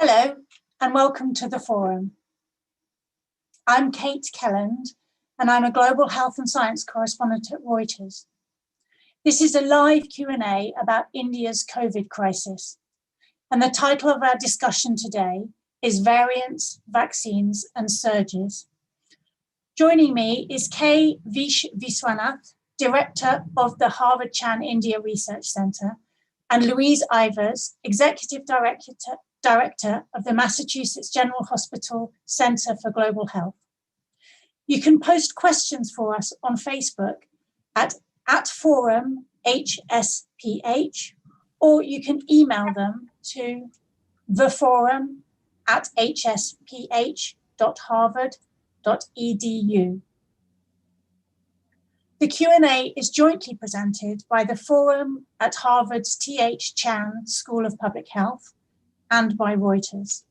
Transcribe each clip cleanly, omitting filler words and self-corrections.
Hello and welcome to the forum. I'm Kate Kelland and I'm a global health and science correspondent at Reuters. This is a live Q&A about India's COVID crisis. And the title of our discussion today is Variants, Vaccines and Surges. Joining me is Vish Viswanath, Director of the Harvard Chan India Research Center, and Louise Ivers, Executive Director of the Massachusetts General Hospital Center for Global Health. You can post questions for us on Facebook at forum HSPH, or you can email them to theforum@hsph.harvard.edu. The Q&A is jointly presented by the Forum at Harvard's T.H. Chan School of Public Health and by Reuters.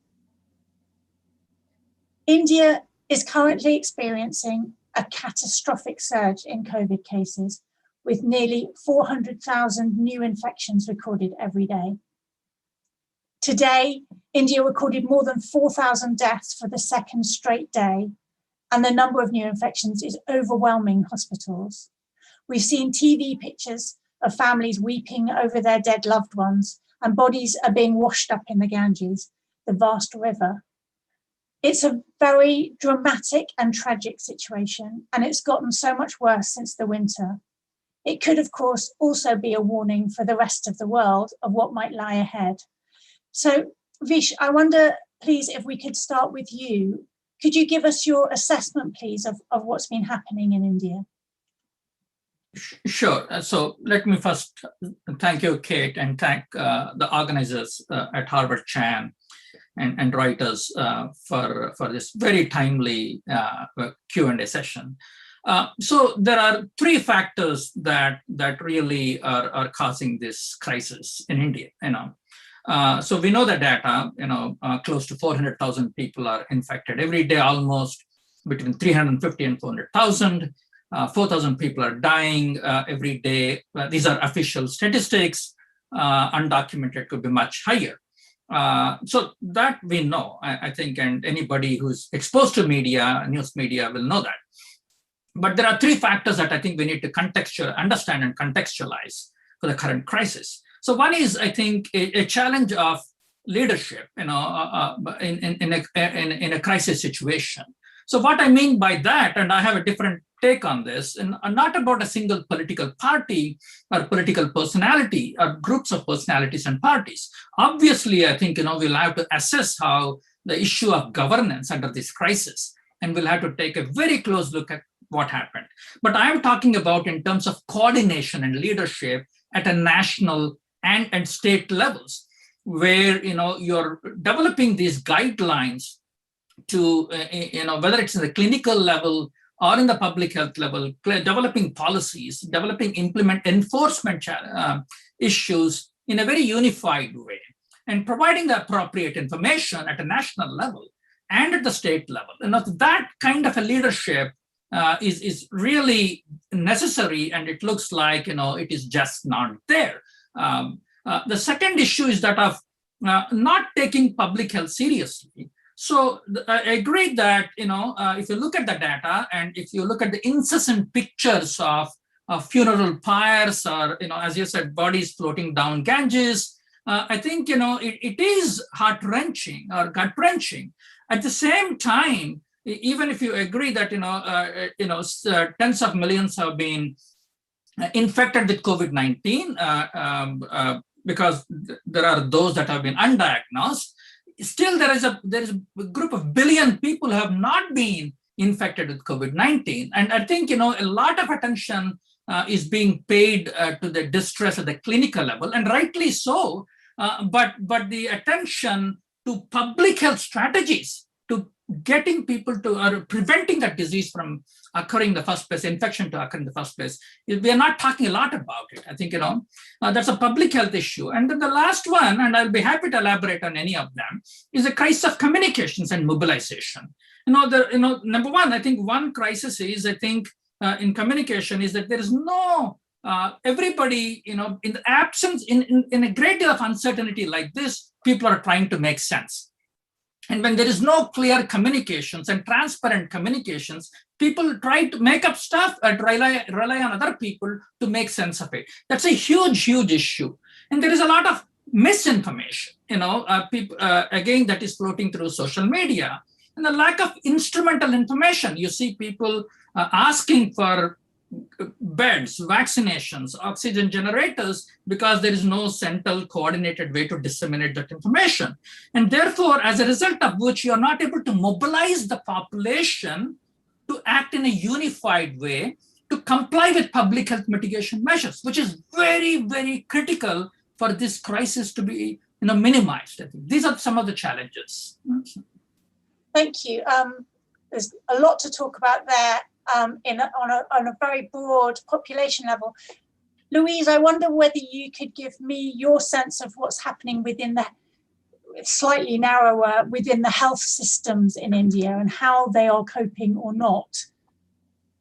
India is currently experiencing a catastrophic surge in COVID cases, with nearly 400,000 new infections recorded every day. Today, India recorded more than 4,000 deaths for the second straight day, and the number of new infections is overwhelming hospitals. We've seen TV pictures of families weeping over their dead loved ones, and bodies are being washed up in the Ganges, the vast river. It's a very dramatic and tragic situation, and it's gotten so much worse since the winter. It could, of course, also be a warning for the rest of the world of what might lie ahead. So, Vish, I wonder, please, if we could start with you. Could you give us your assessment, please, of what's been happening in India? Sure. So let me first thank you, Kate, and thank the organizers at Harvard Chan and Reuters for this very timely Q&A session. So there are three factors that really are causing this crisis in India. So we know the data. Close to 400,000 people are infected every day, almost between 350 and 400,000. 4,000 people are dying every day. These are official statistics. Undocumented could be much higher. So that we know, I think, and anybody who's exposed to media, news media, will know that. But there are three factors that I think we need to understand and contextualize for the current crisis. So one is, I think, a challenge of leadership, in a crisis situation. So what I mean by that, and I have a different take on this, and not about a single political party or political personality or groups of personalities and parties. Obviously, I think we'll have to assess how the issue of governance under this crisis, and we'll have to take a very close look at what happened. But I'm talking about in terms of coordination and leadership at a national and state levels, where you're developing these guidelines to whether it's in the clinical level or in the public health level, developing policies, developing enforcement issues in a very unified way, and providing the appropriate information at a national level and at the state level. That kind of a leadership is really necessary, and it looks like it is just not there. The second issue is that of not taking public health seriously. So I agree that if you look at the data, and if you look at the incessant pictures of funeral pyres, or as you said, bodies floating down Ganges, I think it is heart-wrenching or gut-wrenching. At the same time, even if you agree that tens of millions have been infected with COVID-19, because there are those that have been undiagnosed, still there is a group of billion people who have not been infected with COVID-19. And I think a lot of attention is being paid to the distress at the clinical level, and rightly so. But the attention to public health strategies, to getting people to, or preventing that disease from occurring in the first place, infection to occur in the first place, we are not talking a lot about it. I think, that's a public health issue. And then the last one, and I'll be happy to elaborate on any of them, is a crisis of communications and mobilization. Number one, I think one crisis is, in communication, is that there is no, everybody, in the absence, in a great deal of uncertainty like this, people are trying to make sense. And when there is no clear communications and transparent communications, people try to make up stuff and rely on other people to make sense of it. That's a huge, huge issue. And there is a lot of misinformation, again, that is floating through social media. And the lack of instrumental information. You see people asking for beds, vaccinations, oxygen generators, because there is no central coordinated way to disseminate that information. And therefore, as a result of which, you are not able to mobilize the population to act in a unified way to comply with public health mitigation measures, which is very, very critical for this crisis to be minimized. I think these are some of the challenges. Thank you. There's a lot to talk about there. On a very broad population level. Louise, I wonder whether you could give me your sense of what's happening within the slightly narrower within the health systems in India and how they are coping or not.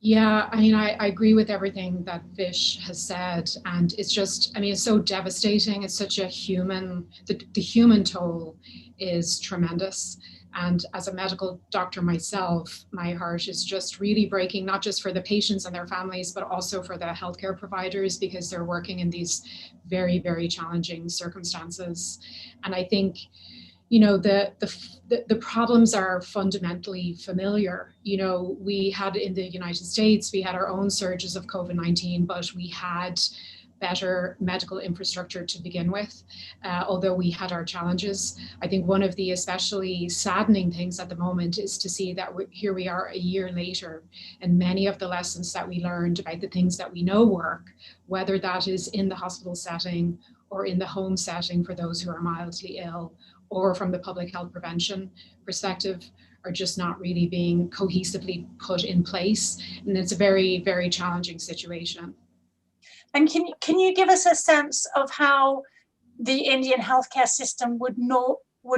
Yeah, I mean, I agree with everything that Vish has said, and it's just, I mean, it's so devastating. It's such a the human toll is tremendous. And as a medical doctor myself, my heart is just really breaking, not just for the patients and their families, but also for the healthcare providers, because they're working in these very, very challenging circumstances. And I think, the problems are fundamentally familiar. We had in the United States, we had our own surges of COVID-19, but we had better medical infrastructure to begin with, although we had our challenges. I think one of the especially saddening things at the moment is to see that here we are a year later, and many of the lessons that we learned about the things that we know work, whether that is in the hospital setting or in the home setting for those who are mildly ill, or from the public health prevention perspective, are just not really being cohesively put in place. And it's a very, very challenging situation. And can you give us a sense of how the Indian healthcare system would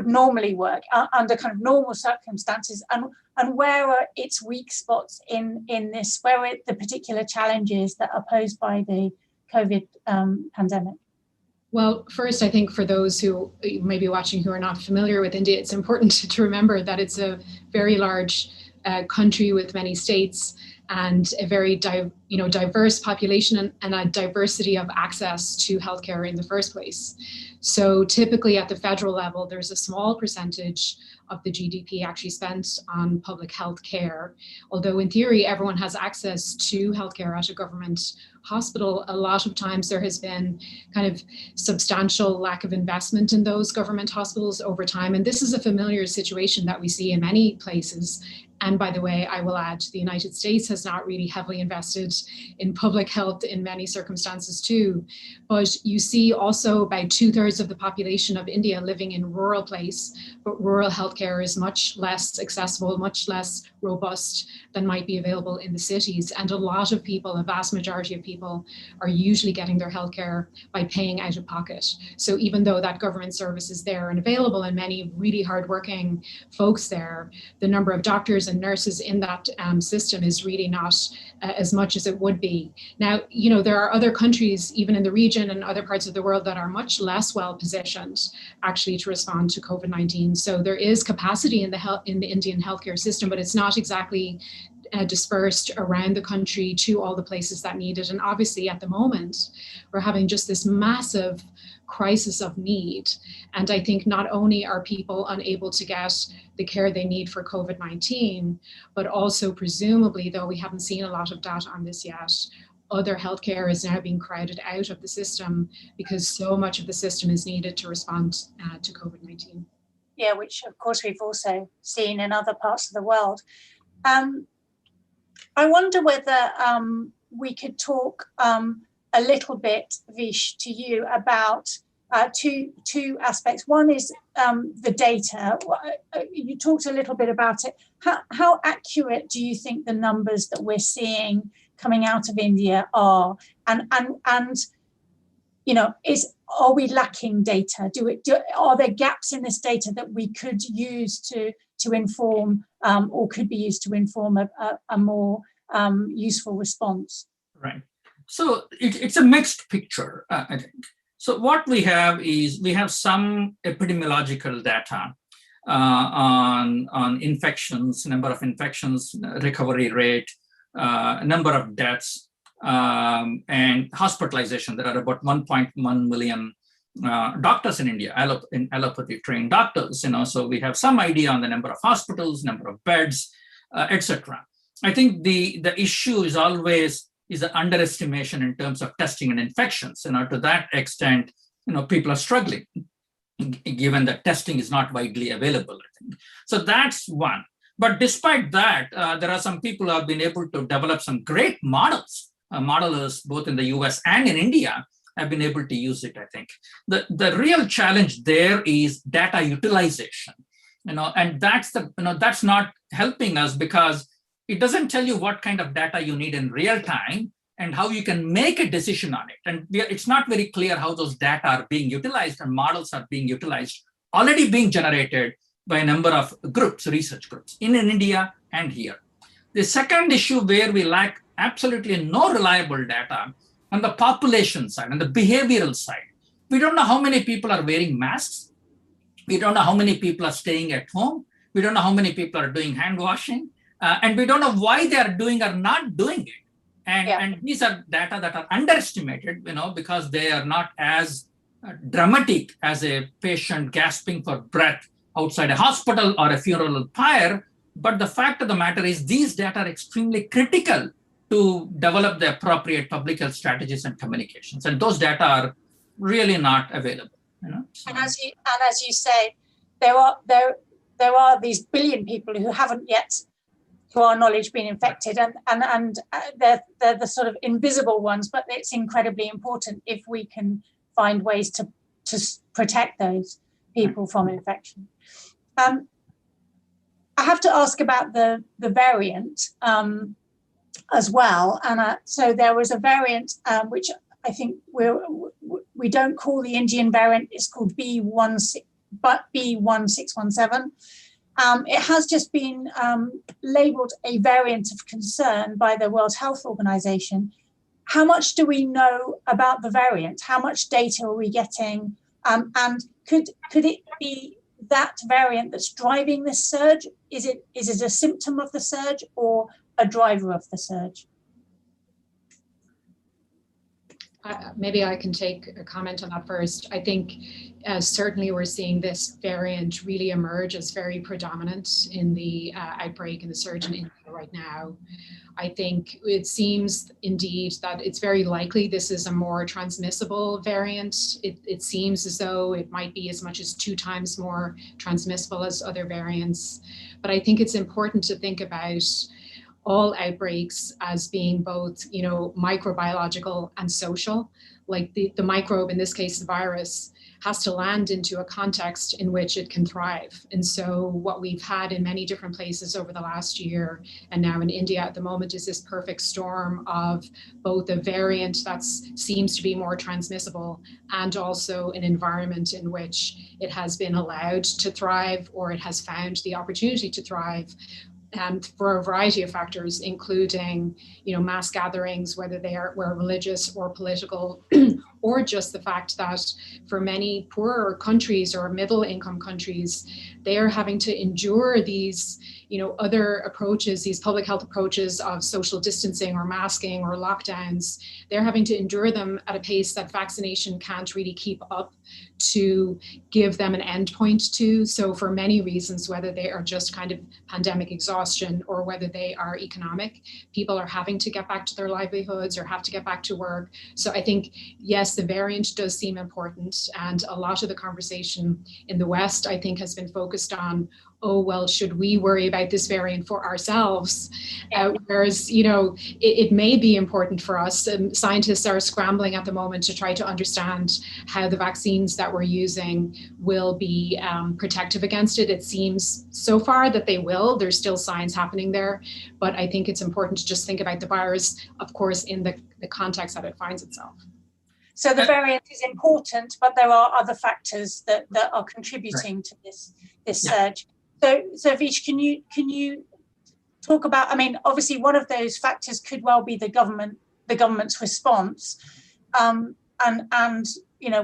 normally work under kind of normal circumstances, and where are its weak spots in this, where are the particular challenges that are posed by the COVID pandemic? Well, first, I think for those who may be watching who are not familiar with India, it's important to remember that it's a very large country with many states and a very diverse population and a diversity of access to healthcare in the first place. So typically at the federal level, there's a small percentage of the GDP actually spent on public health care. Although in theory, everyone has access to healthcare at a government hospital, a lot of times there has been kind of substantial lack of investment in those government hospitals over time. And this is a familiar situation that we see in many places. And by the way, I will add, the United States has not really heavily invested in public health in many circumstances too. But you see also about 2/3 of the population of India living in rural place, but rural healthcare is much less accessible, much less robust than might be available in the cities. And a lot of people, a vast majority of people, are usually getting their healthcare by paying out of pocket. So even though that government service is there and available, and many really hardworking folks there, the number of doctors and nurses in that system is really not as much as it would be. Now, there are other countries, even in the region and other parts of the world, that are much less well positioned actually to respond to COVID-19. So there is capacity in the Indian healthcare system, but it's not exactly dispersed around the country to all the places that need it. And obviously at the moment, we're having just this massive crisis of need. And I think not only are people unable to get the care they need for COVID-19, but also presumably, though we haven't seen a lot of data on this yet, other healthcare is now being crowded out of the system because so much of the system is needed to respond to COVID-19. Yeah, which of course we've also seen in other parts of the world. I wonder whether we could talk a little bit, Vish, to you about two aspects. One is the data. You talked a little bit about it. How accurate do you think the numbers that we're seeing coming out of India are? And are we lacking data? Are there gaps in this data that we could use to inform or could be used to inform a more useful response? Right. So it's a mixed picture, I think. So what we have is we have some epidemiological data on infections, number of infections, recovery rate, number of deaths, and hospitalization. There are about 1.1 million doctors in India, allopathy trained doctors, so we have some idea on the number of hospitals, number of beds, etc. I think the issue is always an underestimation in terms of testing and infections. To that extent, people are struggling, given that testing is not widely available, I think. So that's one. But despite that, there are some people who have been able to develop some great models. Modelers, both in the US and in India, have been able to use it, I think. The real challenge there is data utilization, and that's not helping us because it doesn't tell you what kind of data you need in real time and how you can make a decision on it. And it's not very clear how those data are being utilized and models are being utilized, already being generated by a number of groups, research groups, in India and here. The second issue where we lack absolutely no reliable data on the population side, on the behavioral side. We don't know how many people are wearing masks. We don't know how many people are staying at home. We don't know how many people are doing hand washing. And we don't know why they are doing or not doing it. And these are data that are underestimated, because they are not as dramatic as a patient gasping for breath outside a hospital or a funeral pyre. But the fact of the matter is these data are extremely critical to develop the appropriate public health strategies and communications. And those data are really not available. So. And as you say, there are these billion people who haven't yet, to our knowledge, been infected, and they're the sort of invisible ones, but it's incredibly important if we can find ways to protect those people from infection. I have to ask about the variant as well, and so there was a variant which I think we don't call the Indian variant. It's called B1617. It has just been labelled a variant of concern by the World Health Organization. How much do we know about the variant? How much data are we getting? And could it be that variant that's driving this surge? Is it a symptom of the surge or a driver of the surge? Maybe I can take a comment on that first. I think certainly we're seeing this variant really emerge as very predominant in the outbreak and the surge in India right now. I think it seems indeed that it's very likely this is a more transmissible variant. It seems as though it might be as much as 2 times more transmissible as other variants. But I think it's important to think about all outbreaks as being both, microbiological and social. Like the microbe, in this case, the virus, has to land into a context in which it can thrive. And so what we've had in many different places over the last year, and now in India at the moment, is this perfect storm of both a variant that seems to be more transmissible and also an environment in which it has been allowed to thrive, or it has found the opportunity to thrive. And for a variety of factors, including, mass gatherings, whether they were religious or political, or just the fact that for many poorer countries or middle income countries, they are having to endure these, other approaches, these public health approaches of social distancing or masking or lockdowns. They're having to endure them at a pace that vaccination can't really keep up to give them an endpoint to. So for many reasons, whether they are just kind of pandemic exhaustion or whether they are economic, people are having to get back to their livelihoods or have to get back to work. So I think, yes, the variant does seem important. And a lot of the conversation in the West, I think, has been focused on, oh, well, should we worry about this variant for ourselves? Whereas, it may be important for us. Scientists are scrambling at the moment to try to understand how the vaccines that we're using will be protective against it. It seems so far that they will. There's still science happening there. But I think it's important to just think about the virus, of course, in the context that it finds itself. So the variant is important, but there are other factors that are contributing to this surge. So Vish, can you talk about? I mean, obviously, one of those factors could well be the government's response, and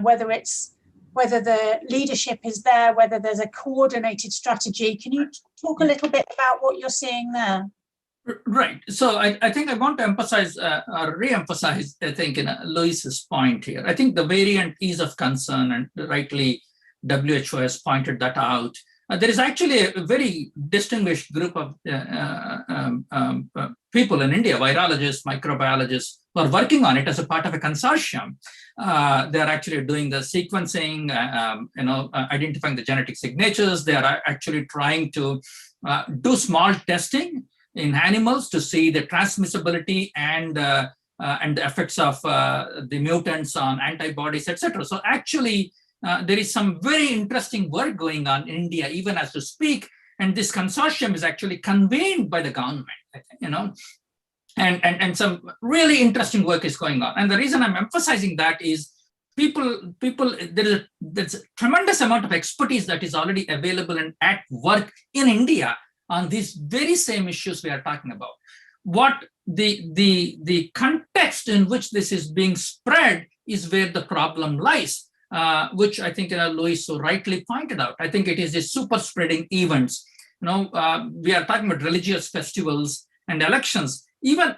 whether it's whether the leadership is there, whether there's a coordinated strategy. Can you talk a little bit about what you're seeing there? Right. So I think I want to emphasize or re-emphasize, I think, Louise's point here. I think the variant is of concern, and rightly WHO has pointed that out. There is actually a very distinguished group of people in India, virologists, microbiologists, who are working on it as a part of a consortium. They are actually doing the sequencing, identifying the genetic signatures. They are actually trying to do small testing in animals to see the transmissibility and the effects of the mutants on antibodies, etc. So actually, there is some very interesting work going on in India, even as we speak, and this consortium is actually convened by the government, and some really interesting work is going on. And the reason I'm emphasizing that is there's a tremendous amount of expertise that is already available and at work in India on these very same issues we are talking about. What the context in which this is being spread is where the problem lies, which I think Louise so rightly pointed out. I think it is the super spreading events. We are talking about religious festivals and elections.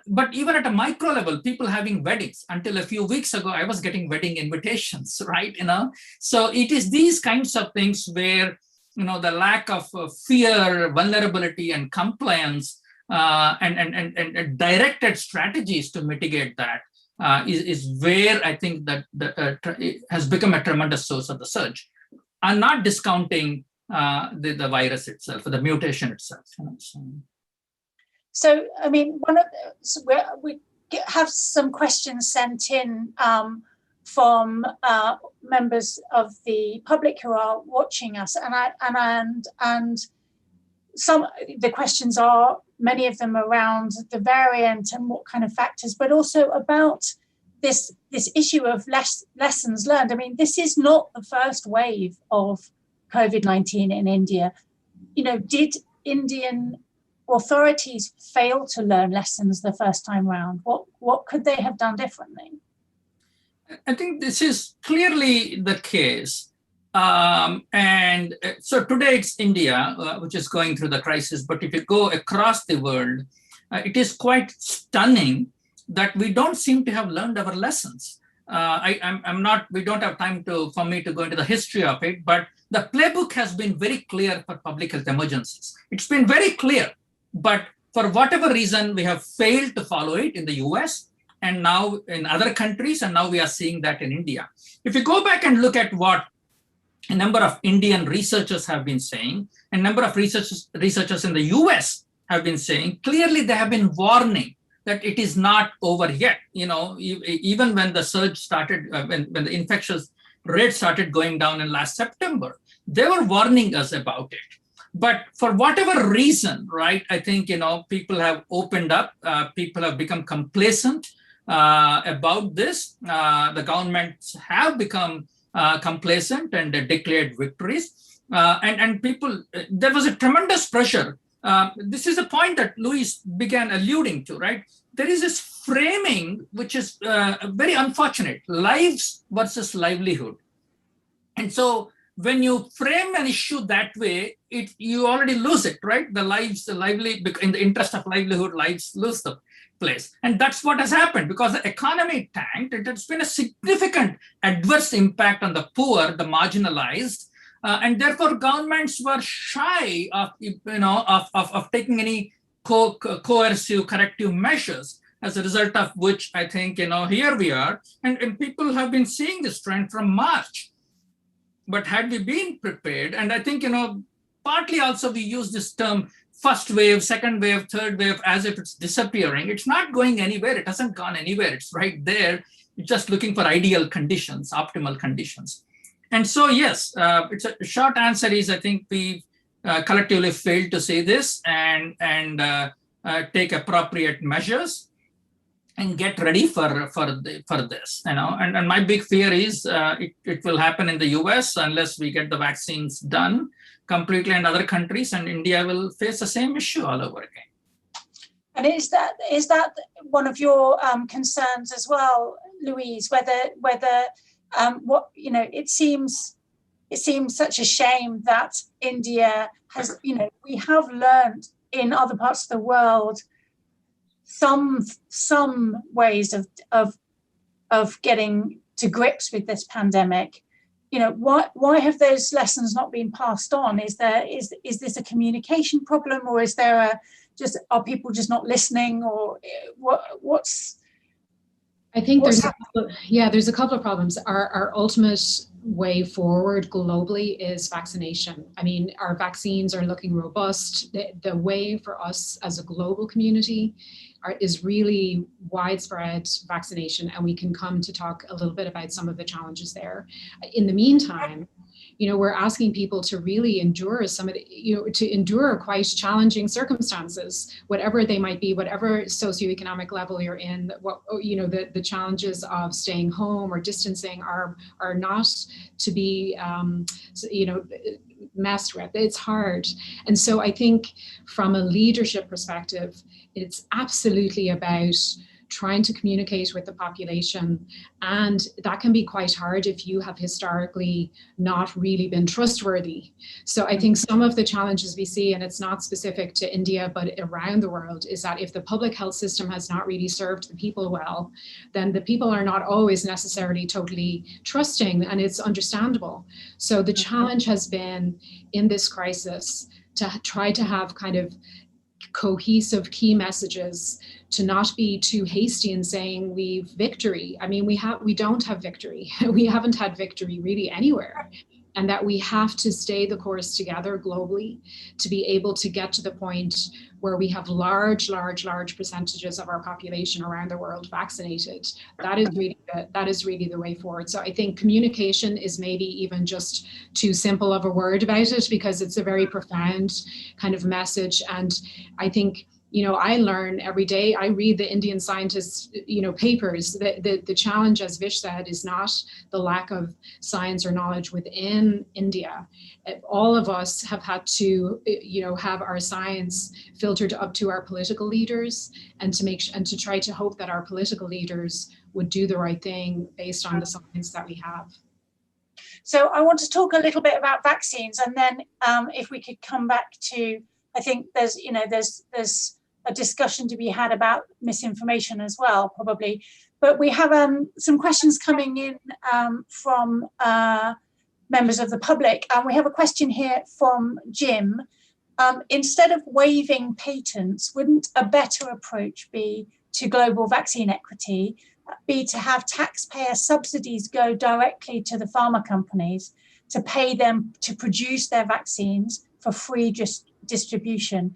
But even at a micro level, people having weddings. Until a few weeks ago, I was getting wedding invitations, right? So it is these kinds of things where the lack of fear, vulnerability, and compliance, and directed strategies to mitigate that is where I think that it has become a tremendous source of the surge. I'm not discounting the virus itself, or the mutation itself. So, I mean, we have some questions sent in from members of the public who are watching us, and some the questions are, many of them around the variant and what kind of factors, but also about this issue of lessons learned. I mean, this is not the first wave of COVID-19 in India. Did Indian authorities fail to learn lessons the first time round? What could they have done differently? I think this is clearly the case. And so today it's India, which is going through the crisis. But if you go across the world, it is quite stunning that we don't seem to have learned our lessons. We don't have time for me to go into the history of it, but the playbook has been very clear for public health emergencies. It's been very clear, but for whatever reason, we have failed to follow it in the US and now in other countries, and now we are seeing that in India. If you go back and look at what a number of Indian researchers have been saying, a number of researchers in the US have been saying, clearly they have been warning that it is not over yet. Even when the surge started, when the infectious rate started going down in last September, they were warning us about it. But for whatever reason, right, I think, people have opened up, people have become complacent about this. The governments have become complacent and declared victories. And people, there was a tremendous pressure. This is a point that Louise began alluding to, right? There is this framing, which is very unfortunate, lives versus livelihood. And so when you frame an issue that way, you already lose it, right? The lives, in the interest of livelihood, lives lose the place. And that's what has happened because the economy tanked. It has been a significant adverse impact on the poor, the marginalized, and therefore governments were shy of, of taking any coercive corrective measures, as a result of which I think, here we are, and people have been seeing this trend from March. But had we been prepared, and I think, partly also we use this term first wave, second wave, third wave, as if it's disappearing. It's not going anywhere. It hasn't gone anywhere. It's right there. It's just looking for ideal conditions, optimal conditions. And so, yes, it's a short answer is I think we collectively failed to say this and take appropriate measures and get ready for this, and my big fear is it will happen in the US unless we get the vaccines done completely, and other countries, and India will face the same issue all over again. And is that one of your concerns as well, Louise? Whether it seems it seems such a shame that India has, we have learned in other parts of the world some ways of getting to grips with this pandemic. Why have those lessons not been passed on? Is this a communication problem, or is there are people just not listening, or what's? I think there's a couple of problems. Our ultimate way forward globally is vaccination. I mean, our vaccines are looking robust. The way for us as a global community is really widespread vaccination, and we can come to talk a little bit about some of the challenges there. In the meantime, we're asking people to really endure to endure quite challenging circumstances, whatever they might be, whatever socioeconomic level you're in. The challenges of staying home or distancing are not to be, messed with. It's hard. And so I think from a leadership perspective, it's absolutely about trying to communicate with the population. And that can be quite hard if you have historically not really been trustworthy. So I think some of the challenges we see, and it's not specific to India, but around the world, is that if the public health system has not really served the people well, then the people are not always necessarily totally trusting, and it's understandable. So the challenge has been in this crisis to try to have kind of cohesive key messages, to not be too hasty in saying we've victory. I mean, we don't have victory. We haven't had victory really anywhere. And that we have to stay the course together globally to be able to get to the point where we have large percentages of our population around the world vaccinated. That is really the way forward. So I think communication is maybe even just too simple of a word about it, because it's a very profound kind of message. And I think, I learn every day. I read the Indian scientists, papers. The challenge, as Vish said, is not the lack of science or knowledge within India. All of us have had to, have our science filtered up to our political leaders, and to try to hope that our political leaders would do the right thing based on the science that we have. So I want to talk a little bit about vaccines, and then if we could come back to, I think there's a discussion to be had about misinformation as well, probably. But we have some questions coming in from members of the public. And we have a question here from Jim. Instead of waiving patents, wouldn't a better approach be to global vaccine equity, be to have taxpayer subsidies go directly to the pharma companies to pay them to produce their vaccines for free distribution?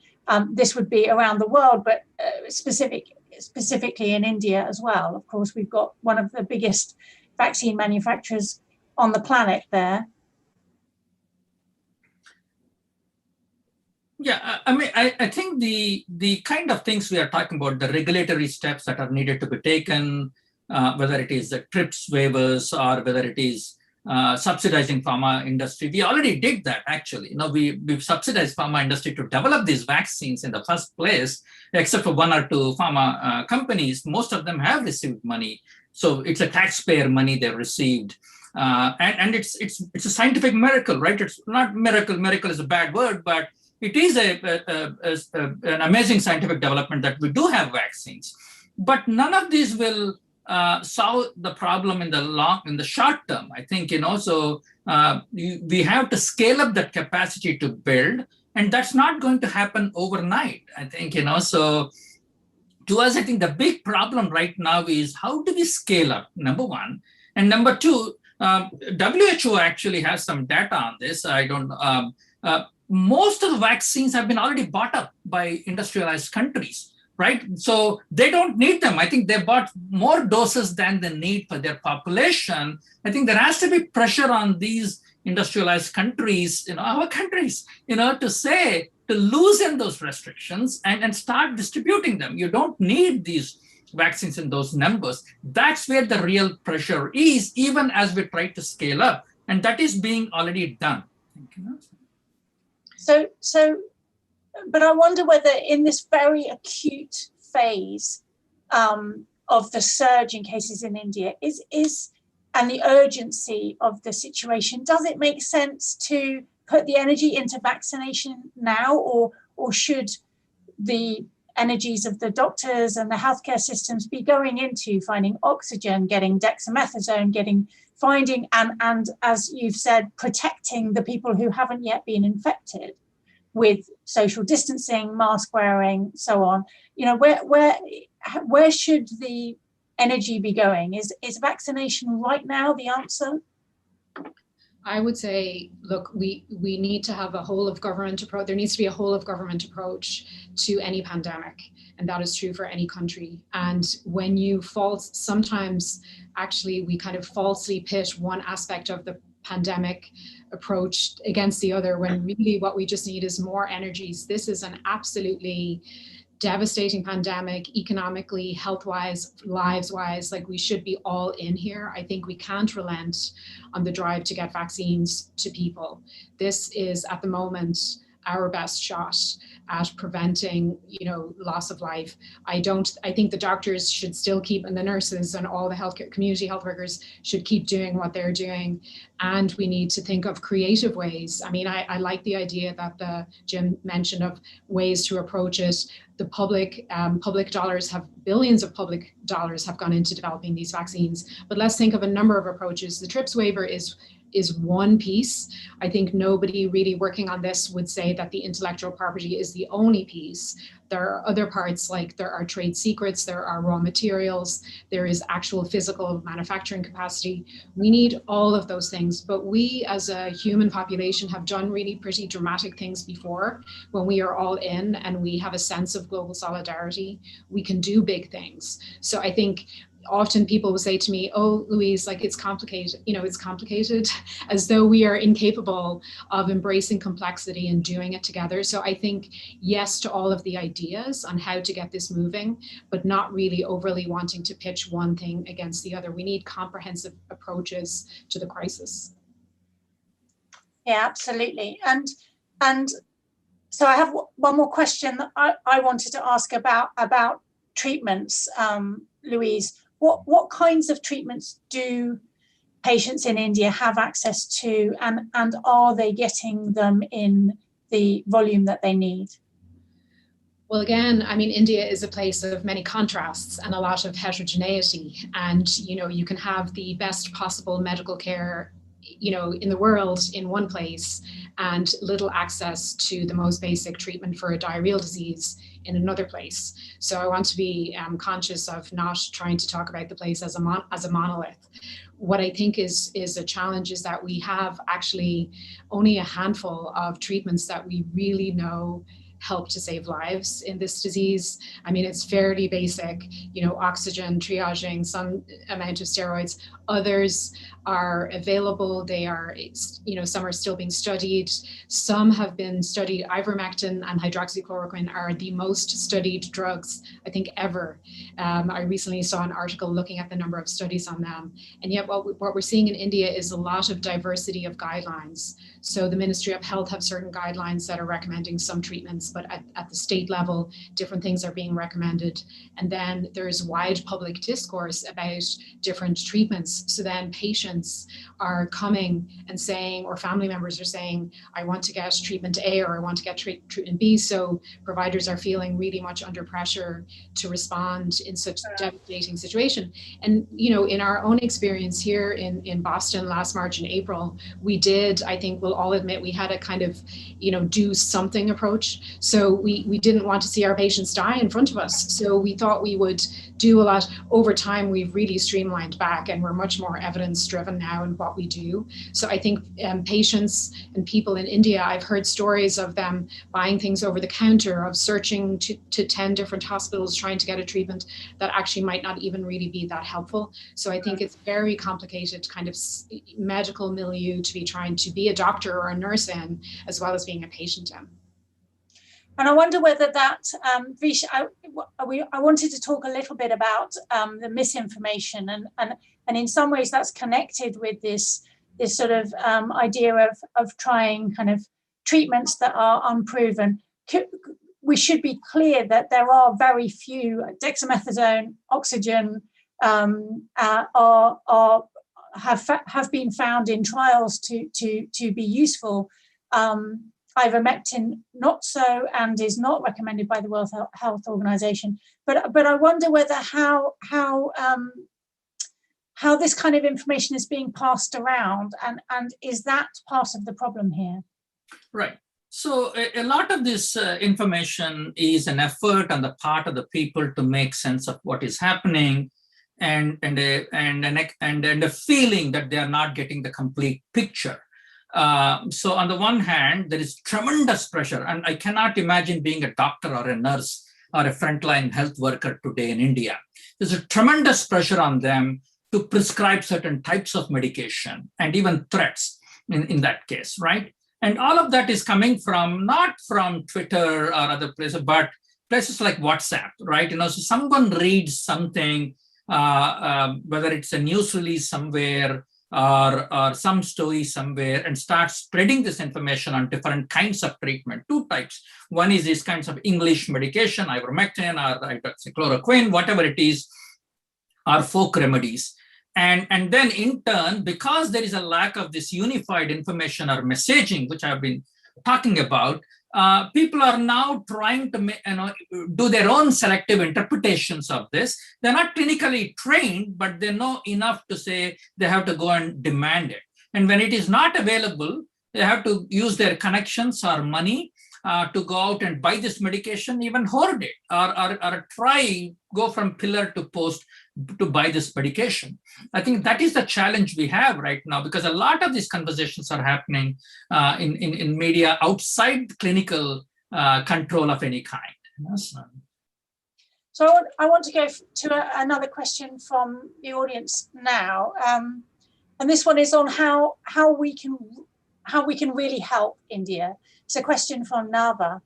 This would be around the world, but specifically in India as well. Of course, we've got one of the biggest vaccine manufacturers on the planet there. Yeah, I mean, I think the kind of things we are talking about, the regulatory steps that are needed to be taken, whether it is the TRIPS waivers or whether it is subsidizing pharma industry. We already did that, actually. We've subsidized pharma industry to develop these vaccines in the first place, except for one or two pharma companies. Most of them have received money. So it's a taxpayer money they received. And it's a scientific miracle, right? It's not miracle is a bad word, but it is an amazing scientific development that we do have vaccines. But none of these will solve the problem in the short term. I think, so we have to scale up that capacity to build, and that's not going to happen overnight. I think, so to us, I think the big problem right now is how do we scale up, number one, and number two, WHO actually has some data on this. Most of the vaccines have been already bought up by industrialized countries. Right? So they don't need them. I think they bought more doses than they need for their population. I think there has to be pressure on these industrialized countries, our countries, to loosen those restrictions and start distributing them. You don't need these vaccines in those numbers. That's where the real pressure is, even as we try to scale up. And that is being already done. But I wonder whether in this very acute phase of the surge in cases in India, is the urgency of the situation, does it make sense to put the energy into vaccination now, or should the energies of the doctors and the healthcare systems be going into finding oxygen, getting dexamethasone, finding and as you've said, protecting the people who haven't yet been infected with social distancing, mask wearing, so on? You know, where should the energy be going? Is vaccination right now the answer? I would say, look, we need to have a whole of government approach. There needs to be a whole of government approach to any pandemic, and that is true for any country. And when you sometimes actually we kind of falsely pit one aspect of the pandemic approach against the other, when really what we just need is more energies. This is an absolutely devastating pandemic, economically, health-wise, lives-wise. Like, we should be all in here. I think we can't relent on the drive to get vaccines to people. This is at the moment our best shot at preventing, you know, loss of life. I think the doctors should still keep, and the nurses and all the healthcare community health workers should keep doing what they're doing. And we need to think of creative ways. I mean, I like the idea that Jim mentioned of ways to approach it. The public dollars billions of public dollars have gone into developing these vaccines, but let's think of a number of approaches. The TRIPS waiver is one piece. I think nobody really working on this would say that the intellectual property is the only piece. There are other parts, like there are trade secrets, there are raw materials, there is actual physical manufacturing capacity. We need all of those things, but we as a human population have done really pretty dramatic things before. When we are all in and we have a sense of global solidarity, we can do big things. So I think often people will say to me, oh, Louise, like, it's complicated, you know, it's complicated, as though we are incapable of embracing complexity and doing it together. So I think yes to all of the ideas on how to get this moving, but not really overly wanting to pitch one thing against the other. We need comprehensive approaches to the crisis. Yeah, absolutely. And so I have one more question that I wanted to ask about treatments, Louise. What kinds of treatments do patients in India have access to, and are they getting them in the volume that they need? Well, again, I mean, India is a place of many contrasts and a lot of heterogeneity. And, you know, you can have the best possible medical care, you know, in the world in one place, and little access to the most basic treatment for a diarrheal disease in another place. So I want to be conscious of not trying to talk about the place as a monolith. What I think is a challenge is that we have actually only a handful of treatments that we really know help to save lives in this disease. I mean, it's fairly basic, you know, oxygen, triaging, some amount of steroids. Others are available. They are, you know, some are still being studied. Some have been studied. Ivermectin and hydroxychloroquine are the most studied drugs, I think, ever. I recently saw an article looking at the number of studies on them. And yet what we're seeing in India is a lot of diversity of guidelines. So the Ministry of Health have certain guidelines that are recommending some treatments, but at the state level, different things are being recommended. And then there's wide public discourse about different treatments. So then patients are coming and saying, or family members are saying, I want to get treatment A or I want to get treatment B. So providers are feeling really much under pressure to respond in such a devastating situation. And, you know, in our own experience here in Boston last March and April, we did, I think we'll all admit, we had a kind of, you know, do something approach. So we didn't want to see our patients die in front of us. So we thought we would do a lot. Over time, we've really streamlined back and we're much more evidence driven now in what we do. So I think patients and people in India, I've heard stories of them buying things over the counter, of searching to 10 different hospitals trying to get a treatment that actually might not even really be that helpful. So I think it's very complicated kind of medical milieu to be trying to be a doctor or a nurse in, as well as being a patient in. And I wonder whether that, Vish, I wanted to talk a little bit about the misinformation, and in some ways that's connected with this sort of idea of trying kind of treatments that are unproven. We should be clear that there are very few. Dexamethasone, oxygen are have been found in trials to be useful. Ivermectin not so, and is not recommended by the World Health Organization. But I wonder whether how this kind of information is being passed around, and is that part of the problem here? Right. So a lot of this information is an effort on the part of the people to make sense of what is happening, and a feeling that they are not getting the complete picture. So on the one hand, there is tremendous pressure, and I cannot imagine being a doctor or a nurse or a frontline health worker today in India. There's a tremendous pressure on them to prescribe certain types of medication, and even threats in that case, right? And all of that is coming from, not from Twitter or other places, but places like WhatsApp, right? So someone reads something, whether it's a news release somewhere or some story somewhere, and starts spreading this information on different kinds of treatment. Two types. One is these kinds of English medication, ivermectin or hydroxychloroquine, whatever it is, are folk remedies. And then in turn, because there is a lack of this unified information or messaging, which I've been talking about, people are now trying to do their own selective interpretations of this. They're not clinically trained, but they know enough to say they have to go and demand it. And when it is not available, they have to use their connections or money to go out and buy this medication, even hoard it, or go from pillar to post to buy this medication. I think that is the challenge we have right now, because a lot of these conversations are happening in media outside clinical control of any kind. So I want to go to another question from the audience now, and this one is on how we can really help India. It's a question from Nava,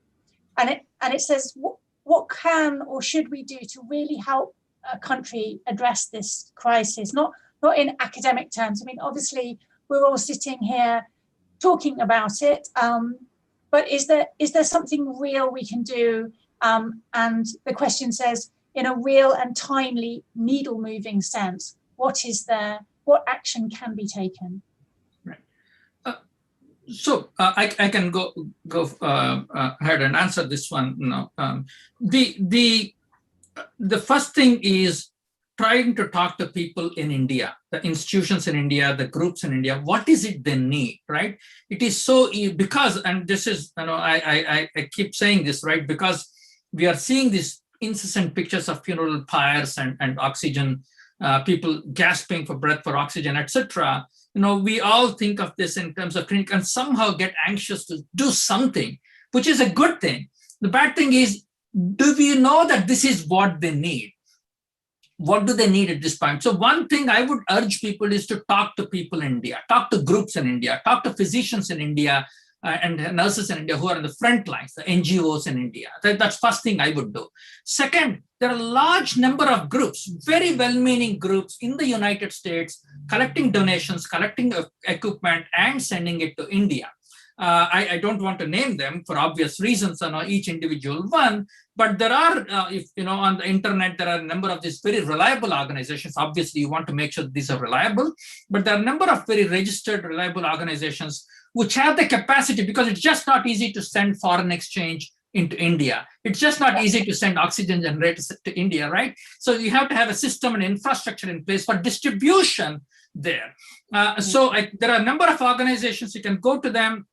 and it says, what can or should we do to really help a country address this crisis? Not in academic terms. I mean, obviously we're all sitting here talking about it, but is there something real we can do? And the question says, in a real and timely, needle-moving sense, what what action can be taken? So I can go ahead and answer this one. The first thing is trying to talk to people in India, the institutions in India, the groups in India. What is it they need, right? It is so because, and this is, I keep saying this, right? Because we are seeing these incessant pictures of funeral pyres and oxygen, people gasping for breath for oxygen, etc. We all think of this in terms of clinic and somehow get anxious to do something, which is a good thing. The bad thing is, do we know that this is what they need? What do they need at this point? So one thing I would urge people is to talk to people in India, talk to groups in India, talk to physicians in India and nurses in India who are on the front lines, the NGOs in India. That's first thing I would do. Second, there are a large number of groups, very well-meaning groups in the United States, collecting donations, collecting equipment and sending it to India. I don't want to name them for obvious reasons, each individual one, but there are, on the internet, there are a number of these very reliable organizations. Obviously, you want to make sure these are reliable, but there are a number of very registered, reliable organizations which have the capacity, because it's just not easy to send foreign exchange into India. It's just not easy to send oxygen generators to India, right? So you have to have a system and infrastructure in place for distribution there. So there are a number of organizations, you can go to them,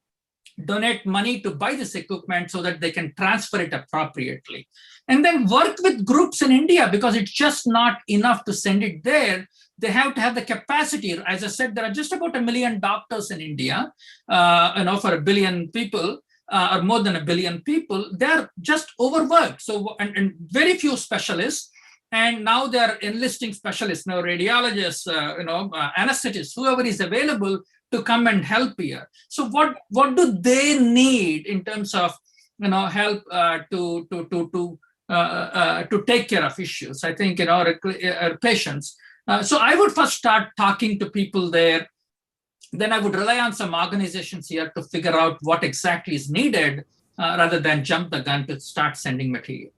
donate money to buy this equipment so that they can transfer it appropriately. And then work with groups in India, because it's just not enough to send it there. They have to have the capacity. As I said, there are just about 1 million doctors in India, for 1 billion people, or more than 1 billion people. They're just overworked. So, and very few specialists. And now they're enlisting specialists, radiologists, anesthetists, whoever is available to come and help here. So what do they need in terms of help to take care of issues? I think patients. So I would first start talking to people there. Then I would rely on some organizations here to figure out what exactly is needed, rather than jump the gun to start sending material.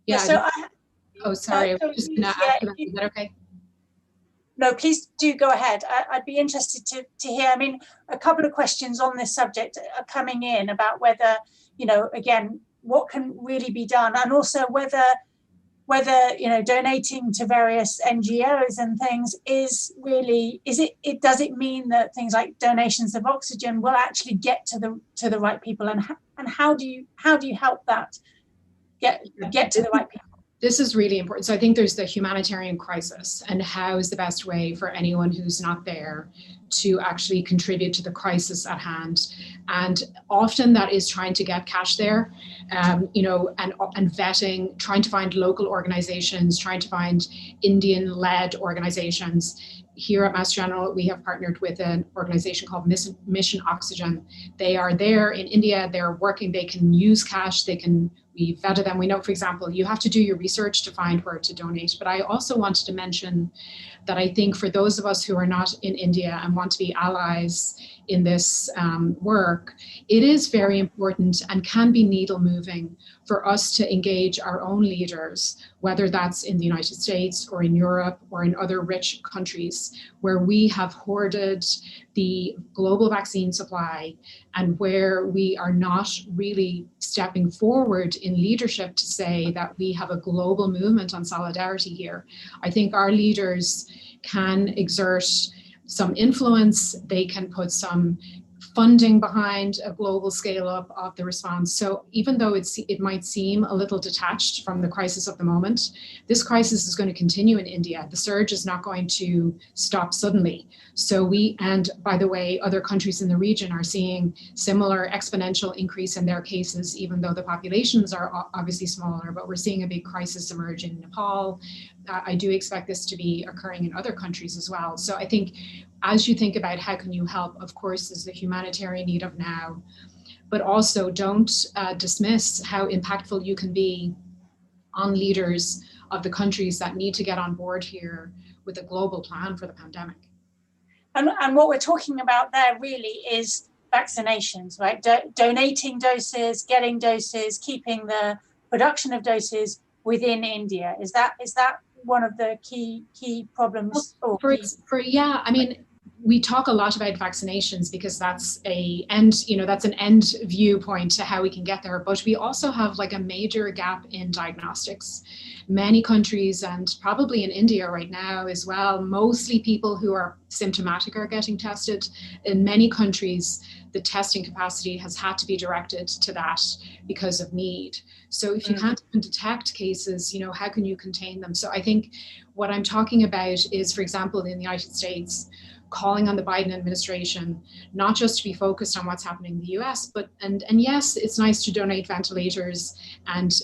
Yeah. So sorry. I was just going to add to that. Is that okay? No, please do go ahead. I'd be interested to hear. I mean, a couple of questions on this subject are coming in about whether, again, what can really be done, and also whether donating to various NGOs and things does it mean that things like donations of oxygen will actually get to the right people, and how do you help that get to the right people? This is really important. So I think there's the humanitarian crisis, and how is the best way for anyone who's not there to actually contribute to the crisis at hand. And often that is trying to get cash there, and vetting, trying to find local organizations, trying to find Indian-led organizations. Here at Mass General, we have partnered with an organization called Mission Oxygen. They are there in India, they're working, they can use cash, we vetted them. We know, for example, you have to do your research to find where to donate. But I also wanted to mention that I think for those of us who are not in India and want to be allies in this work, it is very important and can be needle moving for us to engage our own leaders, whether that's in the United States or in Europe or in other rich countries where we have hoarded the global vaccine supply and where we are not really stepping forward in leadership to say that we have a global movement on solidarity here. I think our leaders can exert some influence, they can put some funding behind a global scale up of the response. So even though it might seem a little detached from the crisis of the moment, this crisis is going to continue in India. The surge is not going to stop suddenly. So and by the way, other countries in the region are seeing similar exponential increase in their cases, even though the populations are obviously smaller, but we're seeing a big crisis emerge in Nepal. I do expect this to be occurring in other countries as well. So I think as you think about how can you help, of course, is the humanitarian need of now, but also don't dismiss how impactful you can be on leaders of the countries that need to get on board here with a global plan for the pandemic. And what we're talking about there really is vaccinations, right? Donating doses, getting doses, keeping the production of doses within India. Is that one of the key problems? We talk a lot about vaccinations because that's an end viewpoint to how we can get there. But we also have like a major gap in diagnostics. Many countries, and probably in India right now as well, mostly people who are symptomatic are getting tested. In many countries, the testing capacity has had to be directed to that because of need. So if you can't even detect cases, how can you contain them? So I think what I'm talking about is, for example, in the United States, calling on the Biden administration, not just to be focused on what's happening in the US, but, and yes, it's nice to donate ventilators and,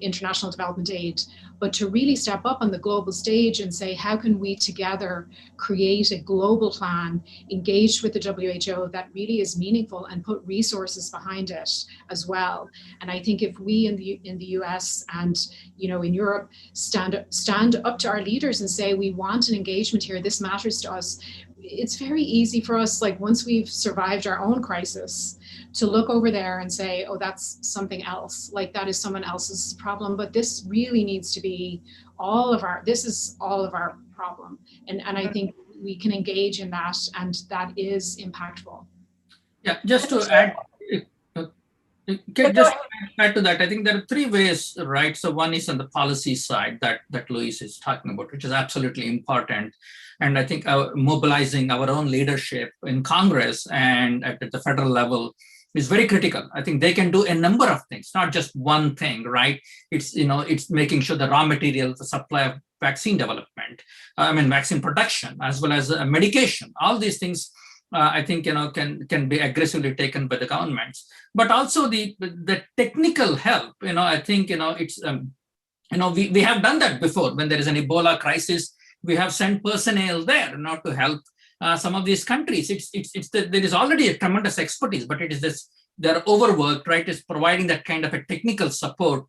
international development aid, but to really step up on the global stage and say, how can we together create a global plan, engaged with the WHO that really is meaningful and put resources behind it as well. And I think if we in the US and, in Europe stand up to our leaders and say, we want an engagement here, this matters to us, it's very easy for us, like once we've survived our own crisis, to look over there and say, oh, that's something else, like that is someone else's problem, but this really needs to be this is all of our problem. And I think we can engage in that, and that is impactful. Yeah, just to add to that, I think there are three ways, right? So one is on the policy side that Louise is talking about, which is absolutely important. And I think mobilizing our own leadership in Congress and at the federal level is very critical. I think they can do a number of things, not just one thing, right? It's making sure the raw materials, the supply of vaccine development, vaccine production, as well as medication, all these things I think can be aggressively taken by the governments, but also the technical help. I think it's we have done that before. When there is an Ebola crisis, we have sent personnel there to help some of these countries. There is already a tremendous expertise, but it is this they're overworked, right? Is providing that kind of a technical support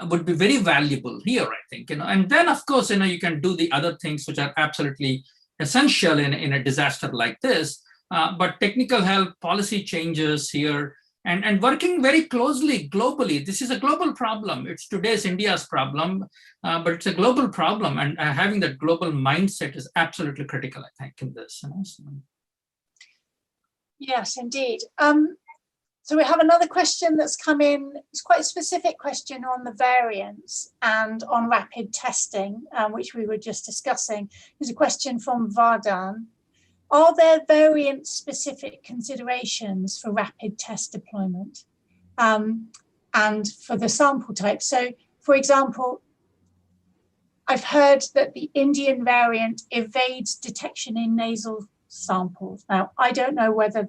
would be very valuable here, I think. And then of course you can do the other things which are absolutely essential in a disaster like this. But technical help, policy changes here, and working very closely globally. This is a global problem. It's today's India's problem, but it's a global problem, and having that global mindset is absolutely critical, I think, in this. Yes, indeed. So we have another question that's come in. It's quite a specific question on the variants and on rapid testing, which we were just discussing. There's a question from Vardhan. Are there variant-specific considerations for rapid test deployment and for the sample type? So, for example, I've heard that the Indian variant evades detection in nasal samples. Now, I don't know whether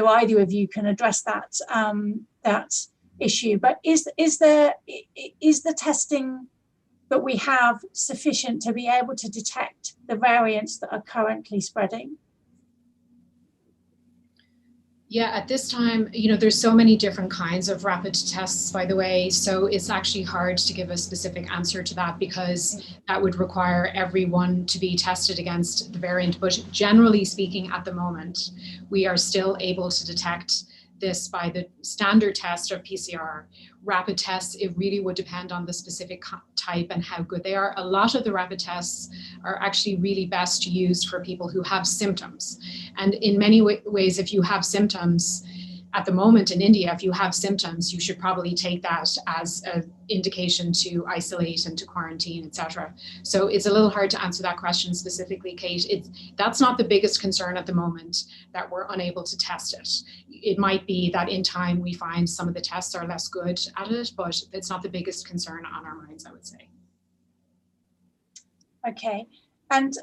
either of you can address that issue, but is the testing that we have sufficient to be able to detect the variants that are currently spreading? Yeah, at this time, there's so many different kinds of rapid tests, by the way, so it's actually hard to give a specific answer to that because that would require everyone to be tested against the variant. But generally speaking, at the moment, we are still able to detect this by the standard test of PCR. Rapid tests, it really would depend on the specific type and how good they are. A lot of the rapid tests are actually really best used for people who have symptoms. And in many ways, if you have symptoms, at the moment in India, if you have symptoms, you should probably take that as an indication to isolate and to quarantine, etc. So it's a little hard to answer that question specifically, Kate. That's not the biggest concern at the moment, that we're unable to test it. It might be that in time we find some of the tests are less good at it, but it's not the biggest concern on our minds, I would say. Okay, and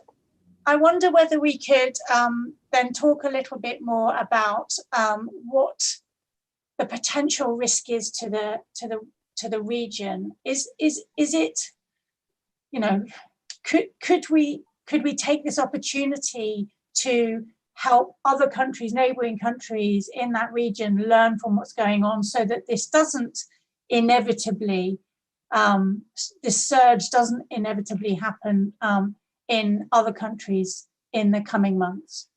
I wonder whether we could then talk a little bit more about what the potential risk is to the region. Is it, could we take this opportunity to help other countries, neighboring countries in that region, learn from what's going on, so that this doesn't inevitably, this surge doesn't inevitably happen in other countries in the coming months?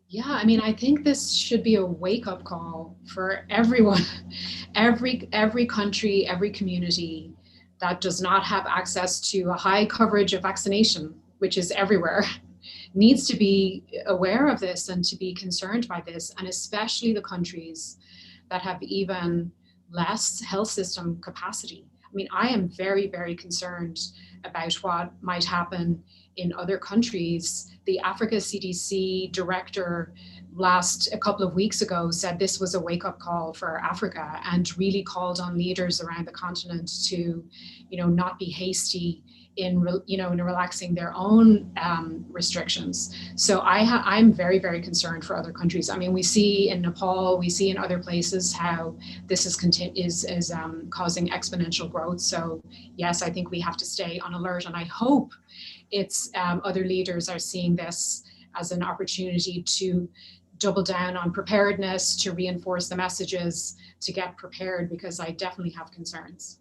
Yeah, I mean, I think this should be a wake-up call for everyone, every country, every community that does not have access to a high coverage of vaccination, which is everywhere, needs to be aware of this and to be concerned by this, and especially the countries that have even less health system capacity. I mean, I am very, very concerned about what might happen in other countries. The Africa CDC director a couple of weeks ago said this was a wake-up call for Africa, and really called on leaders around the continent to, not be hasty in relaxing their own restrictions. So I'm very, very concerned for other countries. I mean, we see in Nepal, we see in other places how this is causing exponential growth. So yes, I think we have to stay on alert, and I hope it's other leaders are seeing this as an opportunity to double down on preparedness, to reinforce the messages, to get prepared, because I definitely have concerns.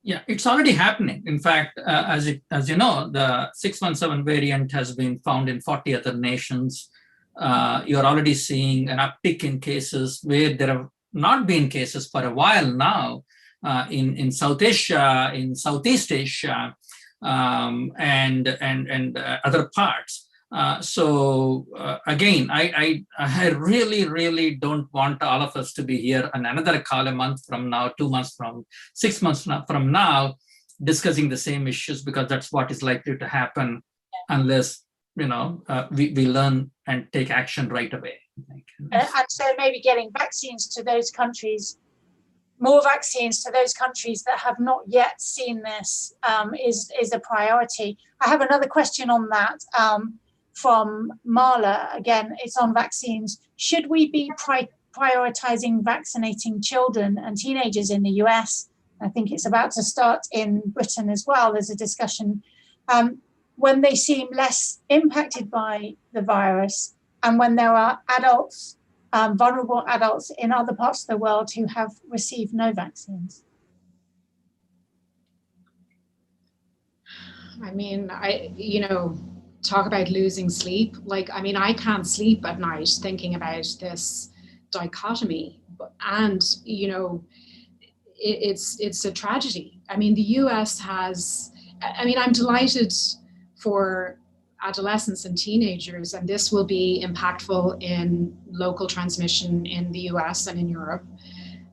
Yeah, it's already happening. In fact, as you know, the 617 variant has been found in 40 other nations. You're already seeing an uptick in cases where there have not been cases for a while now in South Asia, in Southeast Asia, and other parts. So again, I really, really don't want all of us to be here on another call a month from now, 2 months from, 6 months from now, discussing the same issues, because that's what is likely to happen unless, we learn and take action right away. And so maybe getting vaccines to those countries, more vaccines to those countries that have not yet seen this is a priority. I have another question on that. From Marla, again, it's on vaccines. Should we be prioritizing vaccinating children and teenagers in the US? I think it's about to start in Britain as well. There's a discussion when they seem less impacted by the virus, and when there are adults, vulnerable adults in other parts of the world who have received no vaccines. I mean, talk about losing sleep. Like, I mean, I can't sleep at night thinking about this dichotomy, and, you know, it's a tragedy. I mean, the US has, I mean, I'm delighted for adolescents and teenagers, and this will be impactful in local transmission in the US and in Europe.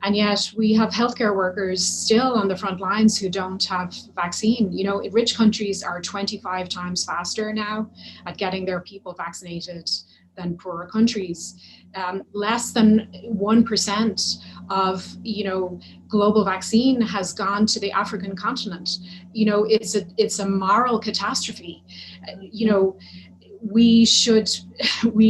And yet we have healthcare workers still on the front lines who don't have vaccine. You know, rich countries are 25 times faster now at getting their people vaccinated than poorer countries. Less than 1% of, you know, global vaccine has gone to the African continent. You know, it's a moral catastrophe. You know, we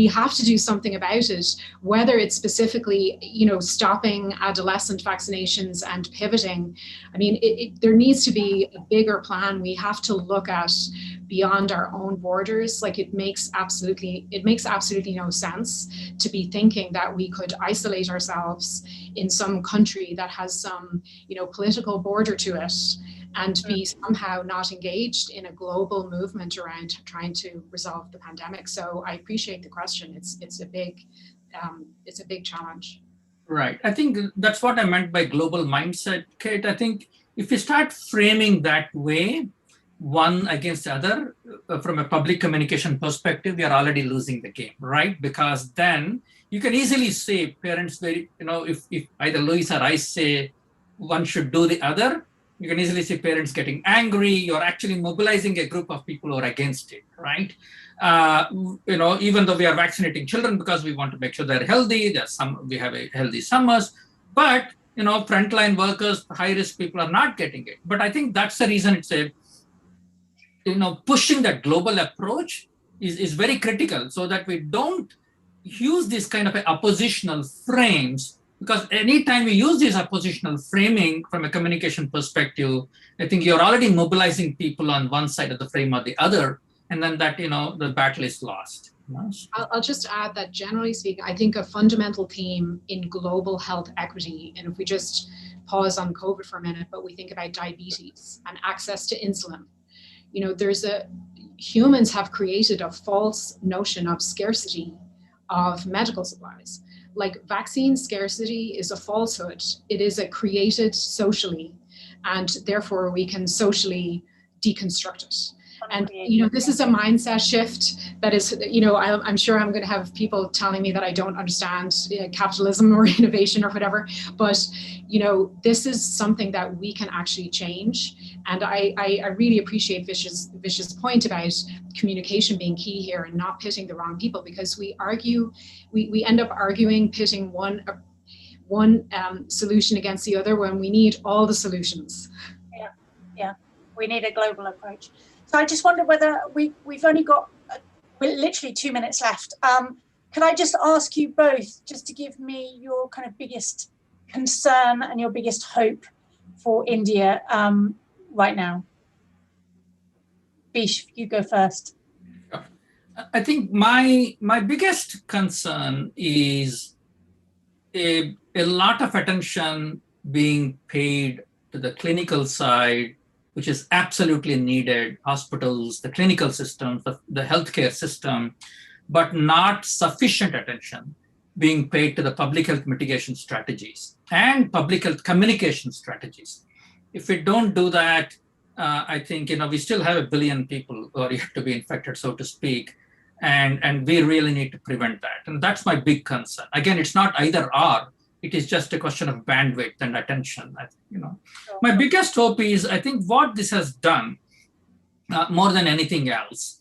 have to do something about it, whether it's specifically, you know, stopping adolescent vaccinations and pivoting. I mean, there needs to be a bigger plan. We have to look at beyond our own borders. Like, it makes absolutely no sense to be thinking that we could isolate ourselves in some country that has some, you know, political border to it, and be somehow not engaged in a global movement around trying to resolve the pandemic. So I appreciate the question. It's a big challenge. Right. I think that's what I meant by global mindset, Kate. I think if you start framing that way, one against the other, from a public communication perspective, we are already losing the game, right? Because then you can easily say parents, you know, if either Louise or I say one should do the other, you can easily see parents getting angry. You're actually mobilizing a group of people who are against it, right? You know, even though we are vaccinating children because we want to make sure they're healthy, we have a healthy summers, but, you know, frontline workers, high-risk people are not getting it. But I think that's the reason it's a, you know, pushing that global approach is very critical, so that we don't use this kind of oppositional frames. Because anytime we use this oppositional framing from a communication perspective, I think you're already mobilizing people on one side of the frame or the other, and then that, you know, the battle is lost. Yes. I'll just add that, generally speaking, I think a fundamental theme in global health equity, and if we just pause on COVID for a minute, but we think about diabetes and access to insulin, you know, humans have created a false notion of scarcity of medical supplies. Like, vaccine scarcity is a falsehood. It is created socially, and therefore we can socially deconstruct it. And, you know, this is a mindset shift that is, you know, I'm sure I'm going to have people telling me that I don't understand capitalism or innovation or whatever, but, you know, this is something that we can actually change. And I really appreciate Vish's point about communication being key here and not pitting the wrong people, because we end up arguing, pitting one solution against the other when we need all the solutions. Yeah, we need a global approach. So I just wonder whether we've only got literally 2 minutes left. Can I just ask you both just to give me your kind of biggest concern and your biggest hope for India right now? Vish, you go first. I think my biggest concern is a lot of attention being paid to the clinical side, which is absolutely needed, hospitals, the clinical systems, the healthcare system, but not sufficient attention being paid to the public health mitigation strategies and public health communication strategies. If we don't do that, I think, you know, we still have 1 billion people who are yet to be infected, so to speak, and we really need to prevent that. And that's my big concern. Again, it's not either or. It is just a question of bandwidth and attention. You know, my biggest hope is, I think what this has done more than anything else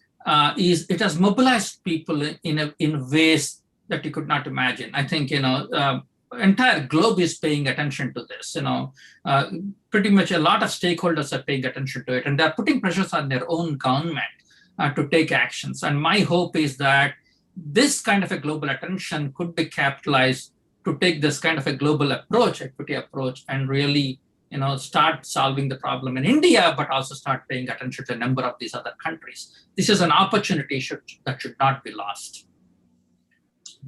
is it has mobilized people in ways that you could not imagine. I think, you know, entire globe is paying attention to this. You know, pretty much a lot of stakeholders are paying attention to it, and they're putting pressures on their own government to take actions. And my hope is that this kind of a global attention could be capitalized to take this kind of a global approach, equity approach, and really, you know, start solving the problem in India, but also start paying attention to a number of these other countries. This is an opportunity that should not be lost.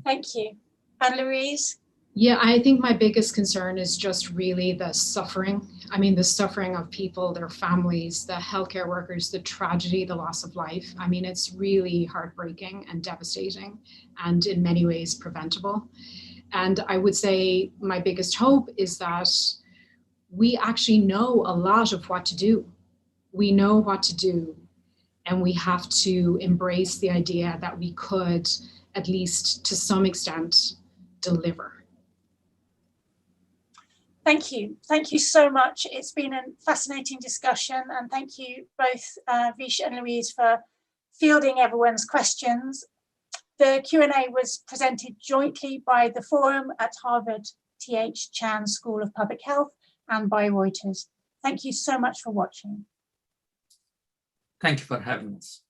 Thank you. And Louise? Yeah, I think my biggest concern is just really the suffering. I mean, the suffering of people, their families, the healthcare workers, the tragedy, the loss of life. I mean, it's really heartbreaking and devastating and in many ways preventable. And I would say my biggest hope is that we actually know a lot of what to do. We know what to do, and we have to embrace the idea that we could, at least to some extent, deliver. Thank you. Thank you so much. It's been a fascinating discussion, and thank you both, Vish and Louise, for fielding everyone's questions. The Q&A was presented jointly by the Forum at Harvard T.H. Chan School of Public Health and by Reuters. Thank you so much for watching. Thank you for having us.